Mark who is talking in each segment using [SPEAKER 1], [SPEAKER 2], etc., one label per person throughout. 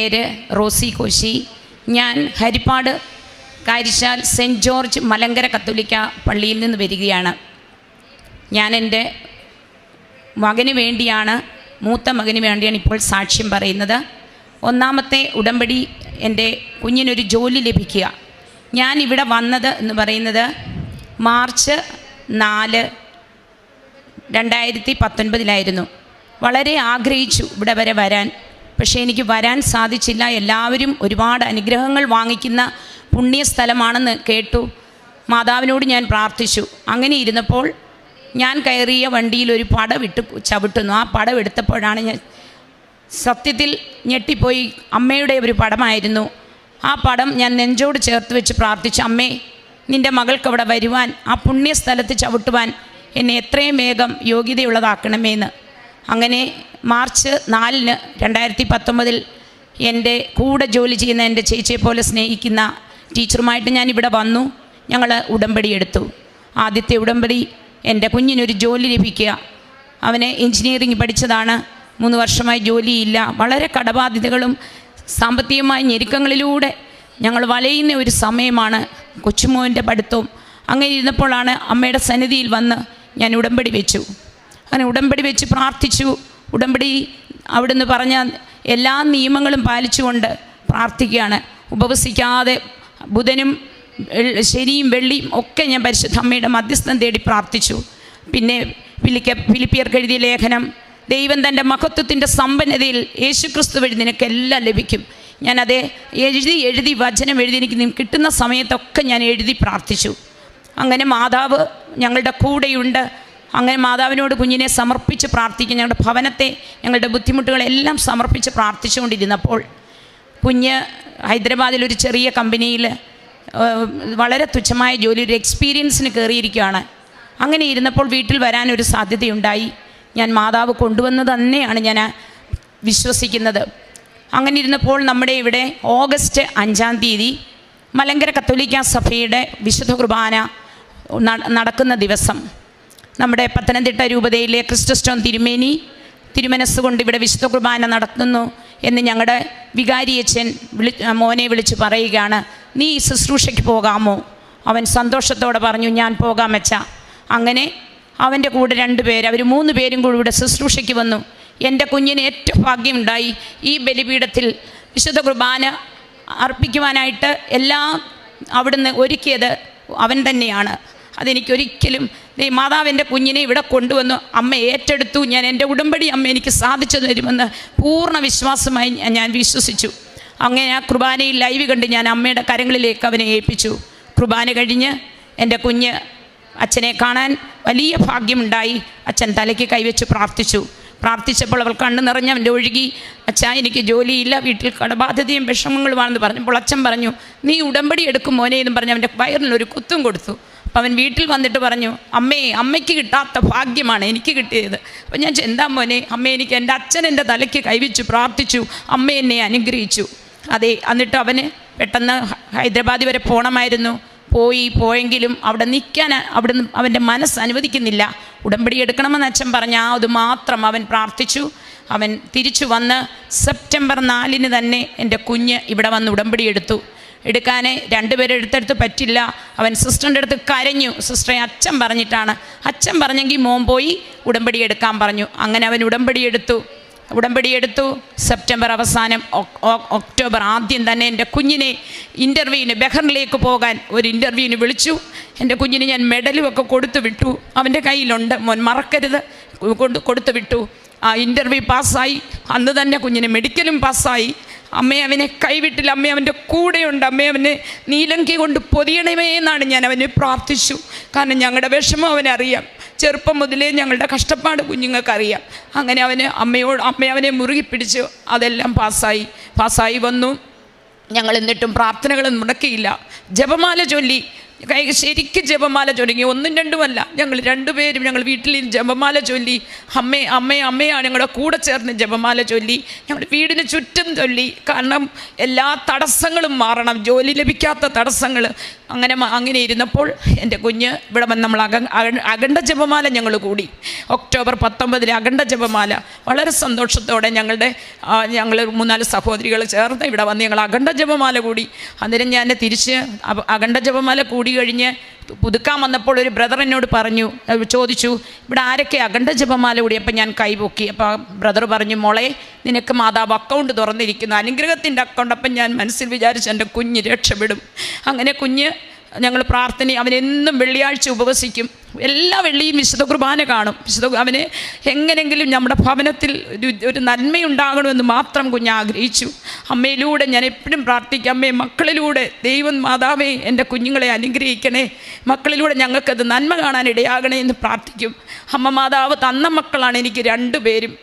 [SPEAKER 1] പേര് റോസി കോശി. ഞാൻ Harippad കാരിശാൽ cent George Malankara കത്തോലിക്ക പള്ളിയിൽ നിന്ന് വരികയാണ്. ഞാൻ എൻ്റെ മകന് വേണ്ടിയാണ്, മൂത്ത മകന് വേണ്ടിയാണ് ഇപ്പോൾ സാക്ഷ്യം പറയുന്നത്. ഒന്നാമത്തെ ഉടമ്പടി എൻ്റെ കുഞ്ഞിനൊരു ജോലി ലഭിക്കുക. ഞാൻ ഇവിടെ വന്നത് എന്ന് പറയുന്നത് മാർച്ച് 4, 2019 വളരെ ആഗ്രഹിച്ചു ഇവിടെ വരെ വരാൻ. പക്ഷേ എനിക്ക് വരാൻ സാധിച്ചില്ല. എല്ലാവരും ഒരുപാട് അനുഗ്രഹങ്ങൾ വാങ്ങിക്കുന്ന പുണ്യസ്ഥലമാണെന്ന് കേട്ടു. മാതാവിനോട് ഞാൻ പ്രാർത്ഥിച്ചു. അങ്ങനെ ഇരുന്നപ്പോൾ ഞാൻ കയറിയ വണ്ടിയിൽ ഒരു പടവിട്ട് ചവിട്ടുന്നു. ആ പടമെടുത്തപ്പോഴാണ് ഞാൻ സത്യത്തിൽ ഞെട്ടിപ്പോയി. അമ്മയുടെ ഒരു പടമായിരുന്നു. ആ പടം ഞാൻ നെഞ്ചോട് ചേർത്ത് വെച്ച് പ്രാർത്ഥിച്ചു, അമ്മേ, നിൻ്റെ മകൾക്ക് അവിടെ വരുവാൻ, ആ പുണ്യസ്ഥലത്ത് ചവിട്ടുവാൻ എന്നെ എത്രയും വേഗം യോഗ്യതയുള്ളതാക്കണമേന്ന്. അങ്ങനെ മാർച്ച് 4, 2019 എൻ്റെ കൂടെ ജോലി ചെയ്യുന്ന എൻ്റെ ചേച്ചിയെ പോലെ സ്നേഹിക്കുന്ന ടീച്ചറുമായിട്ട് ഞാൻ ഇവിടെ വന്നു. ഞങ്ങൾ ഉടമ്പടി എടുത്തു. ആദ്യത്തെ ഉടമ്പടി എൻ്റെ കുഞ്ഞിനൊരു ജോലി ലഭിക്കുക. അവനെ എൻജിനീയറിംഗ് പഠിച്ചതാണ്. 3 വർഷമായി ജോലിയില്ല. വളരെ കടബാധ്യതകളും സാമ്പത്തികമായ ഞെരുക്കങ്ങളിലൂടെ ഞങ്ങൾ വലയുന്ന ഒരു സമയമാണ്. കൊച്ചുമോൻ്റെ പഠിത്തവും. അങ്ങനെ ഇരുന്നപ്പോഴാണ് അമ്മയുടെ സന്നിധിയിൽ വന്ന് ഞാൻ ഉടമ്പടി വെച്ചു. അങ്ങനെ ഉടമ്പടി വെച്ച് പ്രാർത്ഥിച്ചു. ഉടമ്പടി അവിടുന്ന് പറഞ്ഞ എല്ലാ നിയമങ്ങളും പാലിച്ചുകൊണ്ട് പ്രാർത്ഥിക്കുകയാണ്. ഉപവസിക്കാതെ ബുധനും ശനിയും വെള്ളിയും ഒക്കെ ഞാൻ പരിശുദ്ധ അമ്മയുടെ മധ്യസ്ഥം തേടി പ്രാർത്ഥിച്ചു. പിന്നെ ഫിലിപ്പിയർക്ക് എഴുതിയ ലേഖനം, ദൈവം തൻ്റെ മഹത്വത്തിൻ്റെ സമ്പന്നതയിൽ യേശുക്രിസ്തു വഴി നിനക്കെല്ലാം ലഭിക്കും. ഞാനത് എഴുതി വചനം എഴുതി എനിക്ക് കിട്ടുന്ന സമയത്തൊക്കെ ഞാൻ എഴുതി പ്രാർത്ഥിച്ചു. അങ്ങനെ മാതാവ് ഞങ്ങളുടെ കൂടെയുണ്ട്. അങ്ങനെ മാതാവിനോട് കുഞ്ഞിനെ സമർപ്പിച്ച് പ്രാർത്ഥിക്കും. ഞങ്ങളുടെ ഭവനത്തെ, ഞങ്ങളുടെ ബുദ്ധിമുട്ടുകളെല്ലാം സമർപ്പിച്ച് പ്രാർത്ഥിച്ചുകൊണ്ടിരുന്നപ്പോൾ കുഞ്ഞ് ഹൈദരാബാദിലൊരു ചെറിയ കമ്പനിയിൽ വളരെ തുച്ഛമായ ജോലി, ഒരു എക്സ്പീരിയൻസിന് കയറിയിരിക്കുകയാണ്. അങ്ങനെ ഇരുന്നപ്പോൾ വീട്ടിൽ വരാനൊരു സാധ്യതയുണ്ടായി. ഞാൻ മാതാവ് കൊണ്ടുവന്നത് തന്നെയാണ് ഞാൻ വിശ്വസിക്കുന്നത്. അങ്ങനെ ഇരുന്നപ്പോൾ നമ്മുടെ ഇവിടെ ഓഗസ്റ്റ് 5 മലങ്കര കത്തോലിക്ക സഭയുടെ വിശുദ്ധ കുർബാന നടക്കുന്ന ദിവസം നമ്മുടെ പത്തനംതിട്ട രൂപതയിലെ ക്രിസ്റ്റസ്റ്റോൻ തിരുമേനി തിരുമനസ്സുകൊണ്ട് ഇവിടെ വിശുദ്ധ കുർബാന നടത്തുന്നു എന്ന് ഞങ്ങളുടെ വികാരിയച്ഛൻ മോനെ വിളിച്ച് പറയുകയാണ്, നീ ഈ ശുശ്രൂഷയ്ക്ക് പോകാമോ? അവൻ സന്തോഷത്തോടെ പറഞ്ഞു, ഞാൻ പോകാൻ വെച്ച. അങ്ങനെ അവൻ്റെ കൂടെ 2 പേര്, അവർ 3 പേരും കൂടി ഇവിടെ ശുശ്രൂഷയ്ക്ക് വന്നു. എൻ്റെ കുഞ്ഞിന് ഏറ്റവും ഭാഗ്യമുണ്ടായി. ഈ ബലിപീഠത്തിൽ വിശുദ്ധ കുർബാന അർപ്പിക്കുവാനായിട്ട് എല്ലാം അവിടുന്ന് ഒരുക്കിയത് അവൻ തന്നെയാണ്. അതെനിക്കൊരിക്കലും മാതാവ് എൻ്റെ കുഞ്ഞിനെ ഇവിടെ കൊണ്ടുവന്നു, അമ്മ ഏറ്റെടുത്തു, ഞാൻ എൻ്റെ ഉടമ്പടി അമ്മ എനിക്ക് സാധിച്ചു തരുമെന്ന് പൂർണ്ണ വിശ്വാസമായി ഞാൻ വിശ്വസിച്ചു. അങ്ങനെ ആ കുർബാനയിൽ ലൈവ് കണ്ട് ഞാൻ അമ്മയുടെ കരങ്ങളിലേക്ക് അവനെ ഏൽപ്പിച്ചു. കുർബാന കഴിഞ്ഞ് എൻ്റെ കുഞ്ഞ് അച്ഛനെ കാണാൻ വലിയ ഭാഗ്യമുണ്ടായി. അച്ഛൻ തലയ്ക്ക് കൈവച്ച് പ്രാർത്ഥിച്ചപ്പോൾ അവൾ കണ്ണു നിറഞ്ഞ് അവൻ്റെ ഒഴുകി, അച്ഛാ എനിക്ക് ജോലിയില്ല, വീട്ടിൽ കടബാധ്യതയും വിഷമങ്ങളുമാണെന്ന് പറഞ്ഞപ്പോൾ അച്ഛൻ പറഞ്ഞു, നീ ഉടമ്പടി എടുക്കും മോനെ എന്നും പറഞ്ഞ് അവൻ്റെ വയറിനൊരു കുത്തും കൊടുത്തു. അപ്പം അവൻ വീട്ടിൽ വന്നിട്ട് പറഞ്ഞു, അമ്മയ്ക്ക് കിട്ടാത്ത ഭാഗ്യമാണ് എനിക്ക് കിട്ടിയത്. അപ്പം ഞാൻ എന്താ മോനെ? അമ്മ എനിക്ക് എൻ്റെ അച്ഛൻ എൻ്റെ തലയ്ക്ക് കൈവച്ചു പ്രാർത്ഥിച്ചു, അമ്മ എന്നെ അനുഗ്രഹിച്ചു. അതെ, എന്നിട്ട് അവന് പെട്ടെന്ന് ഹൈദരാബാദ് വരെ പോകണമായിരുന്നു. പോയെങ്കിലും അവിടെ നിൽക്കാൻ അവിടുന്ന് അവൻ്റെ മനസ്സ് അനുവദിക്കുന്നില്ല. ഉടമ്പടി എടുക്കണമെന്ന് അച്ഛൻ പറഞ്ഞ അത് മാത്രം അവൻ പ്രാർത്ഥിച്ചു. അവൻ തിരിച്ചു വന്ന് സെപ്റ്റംബർ 4 തന്നെ എൻ്റെ കുഞ്ഞ് ഇവിടെ വന്ന് ഉടമ്പടി എടുക്കാൻ 2 പേരെ എടുത്തെടുത്ത് പറ്റില്ല. അവൻ സിസ്റ്ററിൻ്റെ അടുത്ത് കരഞ്ഞു. സിസ്റ്ററെ അച്ഛൻ പറഞ്ഞിട്ടാണ്. അച്ഛൻ പറഞ്ഞെങ്കിൽ മോൻ പോയി ഉടമ്പടി എടുക്കാൻ പറഞ്ഞു. അങ്ങനെ അവൻ ഉടമ്പടി എടുത്തു. സെപ്റ്റംബർ അവസാനം ഒക്ടോബർ ആദ്യം തന്നെ എൻ്റെ കുഞ്ഞിനെ ഇൻ്റർവ്യൂവിന് ബഹറിലേക്ക് പോകാൻ ഒരു ഇൻ്റർവ്യൂവിന് വിളിച്ചു. എൻ്റെ കുഞ്ഞിന് ഞാൻ മെഡലുമൊക്കെ കൊടുത്തു വിട്ടു. അവൻ്റെ കയ്യിലുണ്ട്, മോൻ മറക്കരുത്, കൊടുത്തു വിട്ടു. ആ ഇൻ്റർവ്യൂ പാസ്സായി. അന്ന് തന്നെ കുഞ്ഞിന് മെഡിക്കലും പാസ്സായി. അമ്മയെ അവനെ കൈവിട്ടില്ല, അമ്മ അവൻ്റെ കൂടെയുണ്ട്, അമ്മയെ അവനെ നീലങ്കി കൊണ്ട് പൊതിയണമേ എന്നാണ് ഞാൻ അവനെ പ്രാർത്ഥിച്ചു. കാരണം ഞങ്ങളുടെ വിഷമം അവനറിയാം. ചെറുപ്പം മുതലേ ഞങ്ങളുടെ കഷ്ടപ്പാട് കുഞ്ഞുങ്ങൾക്കറിയാം. അങ്ങനെ അമ്മ അവനെ മുറുകി പിടിച്ചു. അതെല്ലാം പാസ്സായി വന്നു. ഞങ്ങൾ എന്നിട്ടും പ്രാർത്ഥനകളൊന്നും മുടക്കിയില്ല. ജപമാല ചൊല്ലി ശരിക്കും ജപമാല ചൊല്ലി. ഒന്നും രണ്ടുമല്ല, ഞങ്ങൾ രണ്ടുപേരും ഞങ്ങൾ വീട്ടിൽ ജപമാല ചൊല്ലി. അമ്മയാണ് ഞങ്ങളുടെ കൂടെ ചേർന്ന് ജപമാല ചൊല്ലി. ഞങ്ങളുടെ വീടിന് ചുറ്റും ചൊല്ലി. കാരണം എല്ലാ തടസ്സങ്ങളും മാറണം, ജോലി ലഭിക്കാത്ത തടസ്സങ്ങൾ. അങ്ങനെ ഇരുന്നപ്പോൾ എൻ്റെ കുഞ്ഞ് ഇവിടെ വന്ന് നമ്മൾ അഖണ്ഡ ജപമാല ഞങ്ങൾ കൂടി. ഒക്ടോബർ 19 അഖണ്ഡ ജപമാല വളരെ സന്തോഷത്തോടെ ഞങ്ങൾ 3-4 സഹോദരികൾ ചേർന്ന് ഇവിടെ വന്ന് ഞങ്ങൾ അഖണ്ഡ ജപമാല കൂടി. അന്നേരം ഞാൻ തിരിച്ച് അഖണ്ഡ ജപമാല കൂടി കഴിഞ്ഞ് പുതുക്കാൻ വന്നപ്പോൾ ഒരു ബ്രദർ എന്നോട് ചോദിച്ചു, ഇവിടെ ആരൊക്കെ അഖണ്ഡ ജപമാല കൂടി? അപ്പം ഞാൻ കൈപൊക്കി. അപ്പോൾ ബ്രദർ പറഞ്ഞു, മോളെ നിനക്ക് മാതാവ് അക്കൗണ്ട് തുറന്നിരിക്കുന്നു, അനുഗ്രഹത്തിൻ്റെ അക്കൗണ്ട്. അപ്പം ഞാൻ മനസ്സിൽ വിചാരിച്ചു എൻ്റെ കുഞ്ഞ് രക്ഷപ്പെടും. അങ്ങനെ കുഞ്ഞ് ഞങ്ങൾ അവനെന്നും വെള്ളിയാഴ്ച ഉപവസിക്കും. എല്ലാ വെള്ളിയും വിശുദ്ധ കുർബാന കാണും. അവന് എങ്ങനെങ്കിലും നമ്മുടെ ഭവനത്തിൽ ഒരു നന്മയുണ്ടാകണമെന്ന് മാത്രം കുഞ്ഞ് ആഗ്രഹിച്ചു. അമ്മയിലൂടെ ഞാൻ എപ്പോഴും പ്രാർത്ഥിക്കും, അമ്മേ മക്കളിലൂടെ ദൈവം മാതാവേ എൻ്റെ കുഞ്ഞുങ്ങളെ അനുഗ്രഹിക്കണേ, മക്കളിലൂടെ ഞങ്ങൾക്കത് നന്മ കാണാൻ ഇടയാകണേ എന്ന് പ്രാർത്ഥിക്കും. അമ്മ മാതാവ് തന്ന മക്കളാണ് എനിക്ക് 2 പേരും.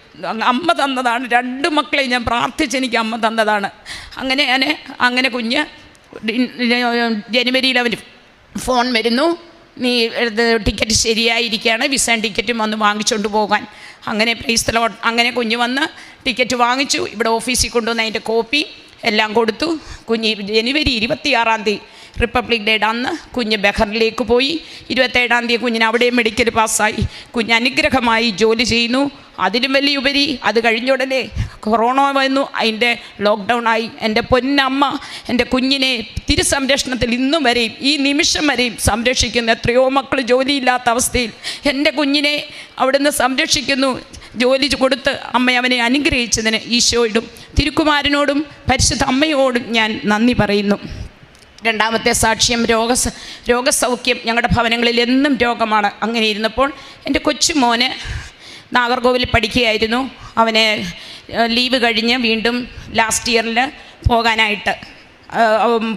[SPEAKER 1] അമ്മ തന്നതാണ്. 2 മക്കളെ ഞാൻ പ്രാർത്ഥിച്ച് എനിക്ക് അമ്മ തന്നതാണ്. അങ്ങനെ കുഞ്ഞ് ജനുവരിയിൽ അവന് ഫോൺ വരുന്നു, നീ ടിക്കറ്റ് ശരിയായിരിക്കുകയാണ്, വിസ ടിക്കറ്റും വന്ന് വാങ്ങിച്ചുകൊണ്ട് പോകാൻ. അങ്ങനെ പ്രൈസ് ദി ലോർഡ്. അങ്ങനെ കുഞ്ഞ് വന്ന് ടിക്കറ്റ് വാങ്ങിച്ചു. ഇവിടെ ഓഫീസിൽ കൊണ്ടുവന്ന് അതിൻ്റെ കോപ്പി എല്ലാം കൊടുത്തു. കുഞ്ഞ് ജനുവരി 26 റിപ്പബ്ലിക് ഡേയുടെ അന്ന് കുഞ്ഞ് ബഹറിലേക്ക് പോയി. 27 കുഞ്ഞിന് അവിടെ മെഡിക്കൽ പാസ്സായി. കുഞ്ഞ് അനുഗ്രഹമായി ജോലി ചെയ്യുന്നു. അതിലും വലിയുപരി അത് കഴിഞ്ഞ ഉടനെ കൊറോണ വന്നു, അതിൻ്റെ ലോക്ക്ഡൗൺ ആയി. എൻ്റെ പൊന്നമ്മ എൻ്റെ കുഞ്ഞിനെ തിരുസംരക്ഷണത്തിൽ ഇന്നും വരെയും ഈ നിമിഷം വരെയും സംരക്ഷിക്കുന്നു. എത്രയോ മക്കൾ ജോലിയില്ലാത്ത അവസ്ഥയിൽ എൻ്റെ കുഞ്ഞിനെ അവിടുന്ന് സംരക്ഷിക്കുന്നു. ജോലി കൊടുത്ത് അമ്മ അവനെ അനുഗ്രഹിച്ചതിന് ഈശോയോടും തിരുക്കുമാരനോടും പരിശുദ്ധ അമ്മയോടും ഞാൻ നന്ദി പറയുന്നു. രണ്ടാമത്തെ സാക്ഷ്യം രോഗസൗഖ്യം. ഞങ്ങളുടെ ഭവനങ്ങളിൽ എന്നും രോഗമാണ്. അങ്ങനെ ഇരുന്നപ്പോൾ എൻ്റെ കൊച്ചുമോന് നാഗർകോവിൽ പഠിക്കുകയായിരുന്നു. അവനെ ലീവ് കഴിഞ്ഞ് വീണ്ടും ലാസ്റ്റ് ഇയറിൽ പോകാനായിട്ട്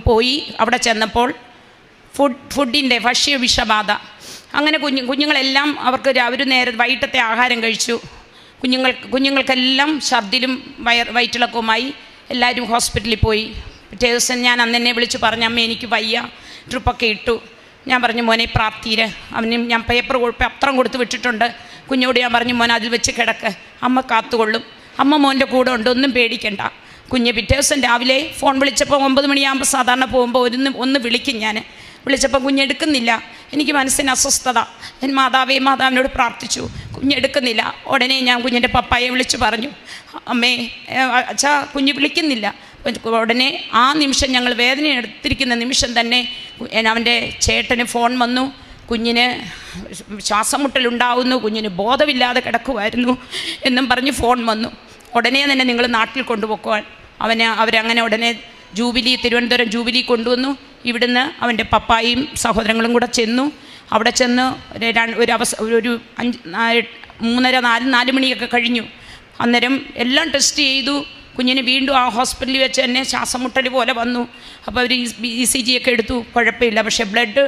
[SPEAKER 1] പോയി. അവിടെ ചെന്നപ്പോൾ ഫുഡിൻ്റെ ഭക്ഷ്യവിഷബാധ. അങ്ങനെ കുഞ്ഞുങ്ങളെല്ലാം അവർക്ക് വൈകിട്ടത്തെ ആഹാരം കഴിച്ചു. കുഞ്ഞുങ്ങൾക്കെല്ലാം ഛർദിലും വയറ്റിളക്കവുമായി. എല്ലാവരും ഹോസ്പിറ്റലിൽ പോയി. പിറ്റേ ദിവസം ഞാൻ അന്നെന്നെ വിളിച്ച് പറഞ്ഞു, അമ്മ എനിക്ക് വയ്യ, ട്രിപ്പൊക്കെ ഇട്ടു. ഞാൻ പറഞ്ഞു, മോനെ പ്രാർത്ഥിയിര്. അവന് ഞാൻ പേപ്പർ പത്രം കൊടുത്ത് വിട്ടിട്ടുണ്ട്. കുഞ്ഞോട് ഞാൻ പറഞ്ഞു, മോനെ അതിൽ വെച്ച് കിടക്ക്, അമ്മ കാത്തുകൊള്ളും, അമ്മ മോൻ്റെ കൂടെ ഉണ്ട്, ഒന്നും പേടിക്കണ്ട. കുഞ്ഞ് പിറ്റേ ദിവസം രാവിലെ ഫോൺ വിളിച്ചപ്പോൾ 9 മണിയാകുമ്പോൾ സാധാരണ പോകുമ്പോൾ ഒന്ന് വിളിക്കും. ഞാൻ വിളിച്ചപ്പോൾ കുഞ്ഞെടുക്കുന്നില്ല. എനിക്ക് മനസ്സിന് അസ്വസ്ഥത. ഞാൻ മാതാവിനോട് പ്രാർത്ഥിച്ചു, കുഞ്ഞെടുക്കുന്നില്ല. ഉടനെ ഞാൻ കുഞ്ഞിൻ്റെ പപ്പായെ വിളിച്ച് പറഞ്ഞു, അമ്മേ അച്ഛാ കുഞ്ഞ് വിളിക്കുന്നില്ല. ഉടനെ ആ നിമിഷം ഞങ്ങൾ വേദന എടുത്തിരിക്കുന്ന നിമിഷം തന്നെ അവൻ്റെ ചേട്ടന് ഫോൺ വന്നു. കുഞ്ഞിന് ശ്വാസം മുട്ടലുണ്ടാവുന്നു, കുഞ്ഞിന് ബോധമില്ലാതെ കിടക്കുമായിരുന്നു എന്നും പറഞ്ഞ് ഫോൺ വന്നു. ഉടനെ തന്നെ നിങ്ങൾ നാട്ടിൽ കൊണ്ടുപോക്കുവാൻ അവരങ്ങനെ ഉടനെ തിരുവനന്തപുരം ജൂബിലി കൊണ്ടുവന്നു. ഇവിടുന്ന് അവൻ്റെ പപ്പായും സഹോദരങ്ങളും കൂടെ ചെന്നു. അവിടെ ചെന്ന് ഒരു 3:30-4 മണിയൊക്കെ കഴിഞ്ഞു. അന്നേരം എല്ലാം ടെസ്റ്റ് ചെയ്തു. കുഞ്ഞിന് വീണ്ടും ആ ഹോസ്പിറ്റലിൽ വെച്ച് തന്നെ ശ്വാസം മുട്ടൽ പോലെ വന്നു. അപ്പോൾ അവർ ECG ഒക്കെ എടുത്തു, കുഴപ്പമില്ല. പക്ഷേ ബ്ലഡ്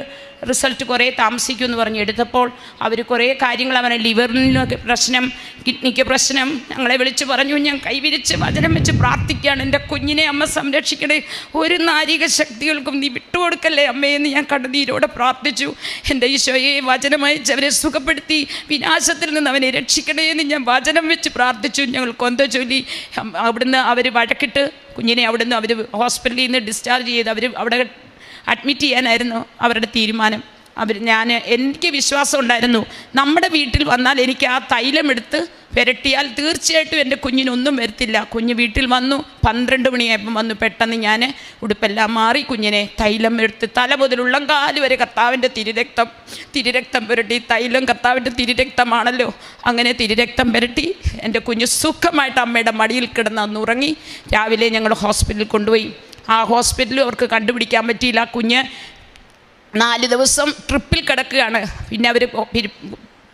[SPEAKER 1] റിസൾട്ട് കുറേ താമസിക്കുമെന്ന് പറഞ്ഞ് എടുത്തപ്പോൾ അവർ കുറേ കാര്യങ്ങൾ, അവനെ ലിവറിനൊക്കെ പ്രശ്നം, കിഡ്നിക്ക് പ്രശ്നം. ഞങ്ങളെ വിളിച്ച് പറഞ്ഞു, ഞാൻ കൈവിരിച്ച് വചനം വെച്ച് പ്രാർത്ഥിക്കുകയാണ്, എൻ്റെ കുഞ്ഞിനെ അമ്മ സംരക്ഷിക്കണേ, ഒരു നാരിക ശക്തികൾക്കും നീ വിട്ടുകൊടുക്കല്ലേ അമ്മയെന്ന് ഞാൻ കണ്ണുനീരോടെ പ്രാർത്ഥിച്ചു. എൻ്റെ ഈശോയെ വചനമയച്ച് അവരെ സുഖപ്പെടുത്തി വിനാശത്തിൽ നിന്ന് അവനെ രക്ഷിക്കണേ എന്ന് ഞാൻ വചനം വെച്ച് പ്രാർത്ഥിച്ചു. ഞങ്ങൾ കൊന്ത ചൊല്ലി. അവിടുന്ന് അവർ വഴക്കിട്ട് കുഞ്ഞിനെ അവിടുന്ന് അവർ ഹോസ്പിറ്റലിൽ നിന്ന് ഡിസ്ചാർജ് ചെയ്ത് അവിടെ അഡ്മിറ്റ് ചെയ്യാനായിരുന്നു അവരുടെ തീരുമാനം. എനിക്ക് വിശ്വാസം ഉണ്ടായിരുന്നു, നമ്മുടെ വീട്ടിൽ വന്നാൽ എനിക്ക് ആ തൈലം എടുത്ത് പുരട്ടിയാൽ തീർച്ചയായിട്ടും എൻ്റെ കുഞ്ഞിനൊന്നും വരത്തില്ല. കുഞ്ഞ് വീട്ടിൽ വന്നു. 12 മണിയായപ്പം വന്നു. പെട്ടെന്ന് ഞാൻ ഉടുപ്പെല്ലാം മാറി കുഞ്ഞിനെ തൈലം എടുത്ത് തല മുതൽ ഉള്ളംകാല് വരെ കർത്താവിൻ്റെ തിരുരക്തം പുരട്ടി. തൈലം കർത്താവിൻ്റെ തിരുരക്തമാണല്ലോ. അങ്ങനെ തിരുരക്തം പുരട്ടി എൻ്റെ കുഞ്ഞ് സുഖമായിട്ട് അമ്മയുടെ മടിയിൽ കിടന്ന് അന്ന് ഉറങ്ങി. രാവിലെ ഞങ്ങൾ ഹോസ്പിറ്റലിൽ കൊണ്ടുപോയി. ആ ഹോസ്പിറ്റലിൽ അവർക്ക് കണ്ടുപിടിക്കാൻ പറ്റിയില്ല. കുഞ്ഞ് 4 ദിവസം ട്രിപ്പിൽ കിടക്കുകയാണ്. പിന്നെ അവർ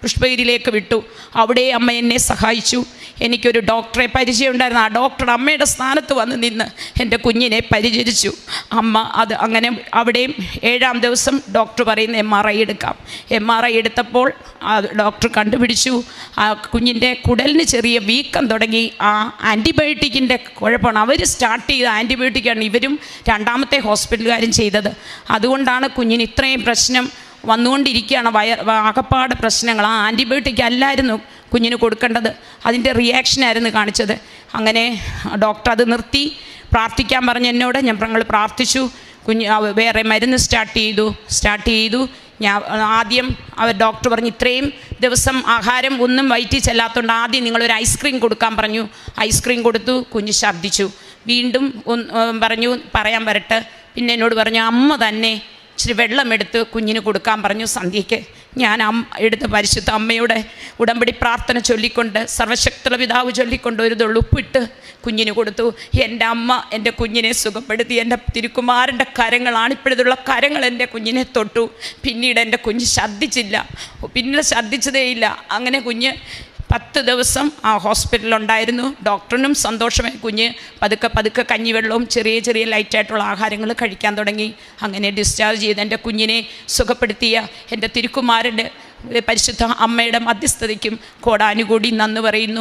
[SPEAKER 1] പുഷ്പഗിരിയിലേക്ക് വിട്ടു. അവിടെ അമ്മ എന്നെ സഹായിച്ചു. എനിക്കൊരു ഡോക്ടറെ പരിചയമുണ്ടായിരുന്നു. ആ ഡോക്ടർ അമ്മയുടെ സ്ഥാനത്ത് വന്ന് നിന്ന് എൻ്റെ കുഞ്ഞിനെ പരിചരിച്ചു. അമ്മ അത് അങ്ങനെ അവിടെയും 7-ാം ദിവസം ഡോക്ടർ പറയുന്ന MRI എടുക്കാം. MRI എടുത്തപ്പോൾ ആ ഡോക്ടർ കണ്ടുപിടിച്ചു ആ കുഞ്ഞിൻ്റെ കുടലിന് ചെറിയ വീക്കം തുടങ്ങി. ആ ആൻറ്റിബയോട്ടിക്കിൻ്റെ കുഴപ്പമാണ്. അവർ സ്റ്റാർട്ട് ചെയ്ത ആൻറ്റിബയോട്ടിക്കാണ് ഇവരും രണ്ടാമത്തെ ഹോസ്പിറ്റലുകാരും ചെയ്തത്. അതുകൊണ്ടാണ് കുഞ്ഞിന് ഇത്രയും പ്രശ്നം വന്നുകൊണ്ടിരിക്കുകയാണ്. ആകപ്പാട് പ്രശ്നങ്ങൾ. ആ ആൻറ്റിബയോട്ടിക് അല്ലായിരുന്നു കുഞ്ഞിന് കൊടുക്കേണ്ടത്, അതിൻ്റെ റിയാക്ഷനായിരുന്നു കാണിച്ചത്. അങ്ങനെ ഡോക്ടർ അത് നിർത്തി. പ്രാർത്ഥിക്കാൻ പറഞ്ഞ് എന്നോട് ഞങ്ങൾ പ്രാർത്ഥിച്ചു. വേറെ മരുന്ന് സ്റ്റാർട്ട് ചെയ്തു. ഞാൻ ആദ്യം ഡോക്ടർ പറഞ്ഞു ഇത്രയും ദിവസം ആഹാരം ഒന്നും വയറ്റിൽ ചെല്ലാത്തതുകൊണ്ട് ആദ്യം നിങ്ങളൊരു ഐസ്ക്രീം കൊടുക്കാൻ പറഞ്ഞു. ഐസ്ക്രീം കൊടുത്തു. കുഞ്ഞ് ഛർദ്ദിച്ചു. വീണ്ടും പറഞ്ഞു പറയാൻ വരട്ടെ. പിന്നെ എന്നോട് പറഞ്ഞു അമ്മ തന്നെ ഇച്ചിരി വെള്ളമെടുത്ത് കുഞ്ഞിന് കൊടുക്കാൻ പറഞ്ഞു. സന്ധ്യയ്ക്ക് ഞാൻ എടുത്ത് പരിശുദ്ധ അമ്മയുടെ ഉടമ്പടി പ്രാർത്ഥന ചൊല്ലിക്കൊണ്ട് സർവശക്തമുള്ള പിതാവ് ചൊല്ലിക്കൊണ്ട് ഒരു തുള്ളുപ്പിട്ട് കുഞ്ഞിന് കൊടുത്തു. എൻ്റെ അമ്മ എൻ്റെ കുഞ്ഞിനെ സുഖപ്പെടുത്തി. എൻ്റെ തിരുക്കുമാരൻ്റെ കരങ്ങളാണ് ഇപ്പോഴത്തുള്ള കരങ്ങൾ എൻ്റെ കുഞ്ഞിനെ തൊട്ടു. പിന്നീട് എൻ്റെ കുഞ്ഞ് ഛർദ്ദിച്ചതേയില്ല. അങ്ങനെ കുഞ്ഞ് 10 ദിവസം ആ ഹോസ്പിറ്റലുണ്ടായിരുന്നു. ഡോക്ടറിനും സന്തോഷമായി. കുഞ്ഞ് പതുക്കെ കഞ്ഞിവെള്ളവും ചെറിയ ലൈറ്റായിട്ടുള്ള ആഹാരങ്ങൾ കഴിക്കാൻ തുടങ്ങി. അങ്ങനെ ഡിസ്ചാർജ് ചെയ്ത് എൻ്റെ കുഞ്ഞിനെ സുഖപ്പെടുത്തിയ എൻ്റെ തിരുക്കുമാരൻ്റെ പരിശുദ്ധ അമ്മയുടെ മധ്യസ്ഥതയ്ക്കും കോടാനുകൂടി നന്ദി പറയുന്നു.